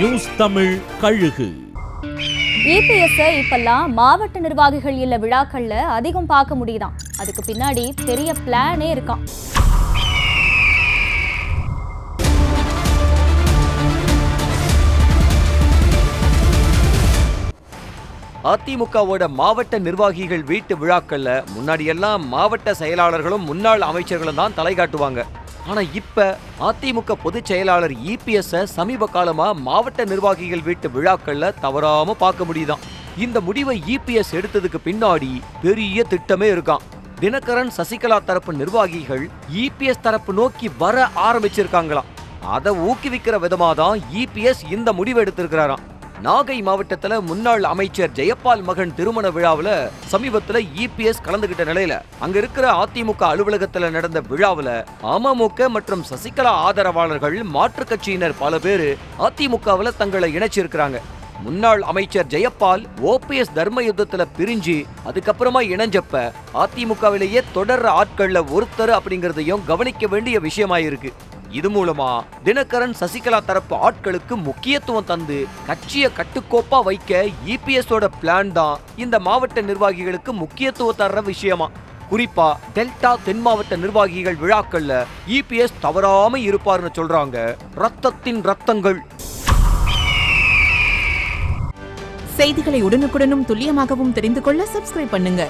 News Tamil கழுகு. EPS இப்பெல்லாம் மாவட்ட நிர்வாகிகள் இல்ல விழாக்கள்ல அதிகம் பார்க்க முடியுதாம். அதுக்கு பின்னாடி பெரிய பிளானே இருக்காம். அதிமுகவோட மாவட்ட நிர்வாகிகள் வீட்டு விழாக்கள்ல முன்னாடி எல்லாம் மாவட்ட செயலாளர்களும் முன்னாள் அமைச்சர்களும் தான் தலை காட்டுவாங்க. ஆனா இப்ப அதிமுக பொதுச் செயலாளர் EPS சமீப காலமா மாவட்ட நிர்வாகிகள் வீட்டு விழாக்கள்ல தவறாம பார்க்க முடியுதாம். இந்த முடிவை EPS எடுத்ததுக்கு பின்னாடி பெரிய திட்டமே இருக்காம். தினகரன் சசிகலா தரப்பு நிர்வாகிகள் EPS தரப்பு நோக்கி வர ஆரம்பிச்சிருக்காங்களாம். அதை ஊக்குவிக்கிற விதமா தான் EPS இந்த முடிவு எடுத்திருக்கிறாராம். நாகை மாவட்டத்துல முன்னாள் அமைச்சர் ஜெயபால் மகன் திருமண விழாவுல சமீபத்துல EPS கலந்துகிட்ட நிலையில அங்க இருக்கிற அதிமுக அலுவலகத்துல நடந்த விழாவுல அமமுக மற்றும் சசிகலா ஆதரவாளர்கள் மாற்றுக் கட்சியினர் பல பேரு அதிமுகவுல தங்களை இணைச்சிருக்கிறாங்க. முன்னாள் அமைச்சர் ஜெயபால் OPS தர்ம யுத்தத்துல பிரிஞ்சு அதுக்கப்புறமா இணைஞ்சப்ப அதிமுகவிலேயே தொடர்ற ஆட்கள்ல ஒருத்தர் அப்படிங்கறதையும் கவனிக்க வேண்டிய விஷயமாயிருக்கு. இது மூலமா தினகரன் சசிகலா தரப்பு ஆட்களுக்கு முக்கியத்துவம் தந்து கட்சியை கட்டுக்கோப்பா வைக்க EPS பிளான் தான் இந்த மாவட்ட நிர்வாகிகளுக்கு முக்கியத்துவம் தர்ற விஷயமா. குறிப்பா டெல்டா தென் மாவட்ட நிர்வாகிகள் விழாக்கள்ல EPS தவறாம இருப்பார்னு சொல்றாங்க ரத்தத்தின் ரத்தங்கள். செய்திகளை உடனுக்குடனும் துல்லியமாகவும் தெரிந்து கொள்ள சப்ஸ்கிரைப் பண்ணுங்க.